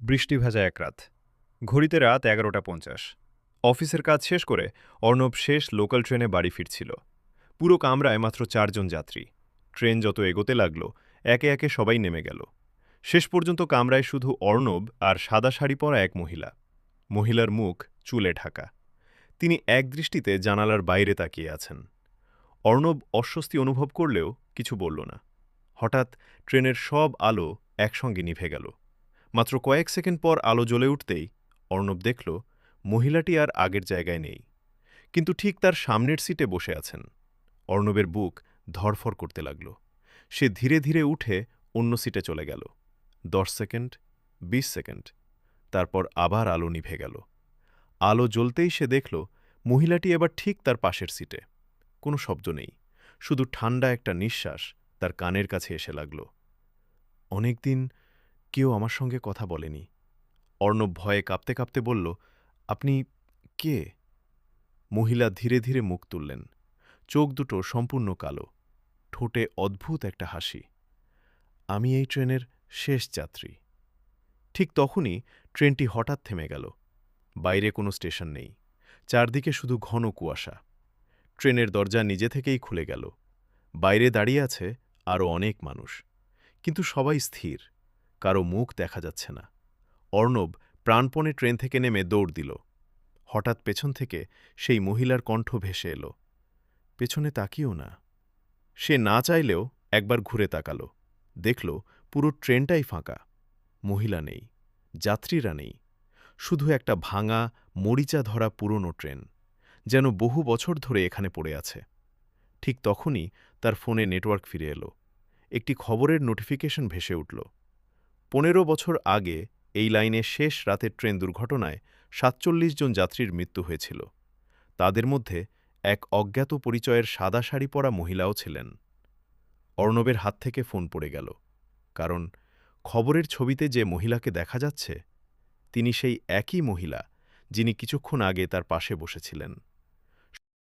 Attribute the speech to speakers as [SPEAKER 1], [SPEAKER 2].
[SPEAKER 1] বৃষ্টি ভেজা এক রাত। ঘড়িতে রাত 11:50। অফিসের কাজ শেষ করে অর্ণব শেষ লোকাল ট্রেনে বাড়ি ফিরছিল। পুরো কামরায় মাত্র 4 জন যাত্রী। ট্রেন যত এগোতে লাগল, একে একে সবাই নেমে গেল। শেষ পর্যন্ত কামরায় শুধু অর্ণব আর সাদা শাড়ি পরা এক মহিলা। মহিলার মুখ চুলে ঢাকা। তিনি একদৃষ্টিতে জানালার বাইরে তাকিয়ে আছেন। অর্ণব অস্বস্তি অনুভব করলেও কিছু বলল না। হঠাৎ ট্রেনের সব আলো একসঙ্গে নিভে গেল। মাত্র কয়েক সেকেন্ড পর আলো জ্বলে উঠতেই অর্ণব দেখল মহিলাটি আর আগের জায়গায় নেই, কিন্তু ঠিক তার সামনের সিটে বসে আছেন। অর্ণবের বুক ধড়ফড় করতে লাগল। সে ধীরে ধীরে উঠে অন্য সিটে চলে গেল। 10 সেকেন্ড, 20 সেকেন্ড, তারপর আবার আলো নিভে গেল। আলো জ্বলতেই সে দেখল মহিলাটি এবার ঠিক তার পাশের সিটে। কোনো শব্দ নেই, শুধু ঠান্ডা একটা নিঃশ্বাস তার কানের কাছে এসে লাগল। অনেকদিন কেউ আমার সঙ্গে কথা বলেনি। অর্ণব ভয়ে কাঁপতে কাঁপতে বলল, আপনি কে? মহিলা ধীরে ধীরে মুখ তুললেন। চোখ দুটো সম্পূর্ণ কালো, ঠোঁটে অদ্ভুত একটা হাসি। আমি এই ট্রেনের শেষ যাত্রী। ঠিক তখনই ট্রেনটি হঠাৎ থেমে গেল। বাইরে কোনো স্টেশন নেই, চারদিকে শুধু ঘন কুয়াশা। ট্রেনের দরজা নিজে থেকেই খুলে গেল। বাইরে দাঁড়িয়ে আছে আরও অনেক মানুষ, কিন্তু সবাই স্থির, কারো মুখ দেখা যাচ্ছে না। অর্ণব প্রাণপণে ট্রেন থেকে নেমে দৌড় দিল। হঠাৎ পেছন থেকে সেই মহিলার কণ্ঠ ভেসে এলো, পেছনে তাকিও না। সে না চাইলেও একবার ঘুরে তাকাল। দেখল পুরো ট্রেনটাই ফাঁকা। মহিলা নেই, যাত্রীরা নেই, শুধু একটা ভাঙা, মরিচা ধরা পুরনো ট্রেন, যেন বহু বছর ধরে এখানে পড়ে আছে। ঠিক তখনই তার ফোনে নেটওয়ার্ক ফিরে এলো। একটি খবরের নোটিফিকেশন ভেসে উঠল। 15 বছর আগে এই লাইনে শেষ রাতের ট্রেন দুর্ঘটনায় ৪৭ জন যাত্রীর মৃত্যু হয়েছিল। তাদের মধ্যে এক অজ্ঞাত পরিচয়ের সাদা শাড়ি পরা মহিলাও ছিলেন। অর্ণবের হাত থেকে ফোন পড়ে গেল, কারণ খবরের ছবিতে যে মহিলাকে দেখা যাচ্ছে তিনি সেই একই মহিলা যিনি কিছুক্ষণ আগে তার পাশে বসেছিলেন।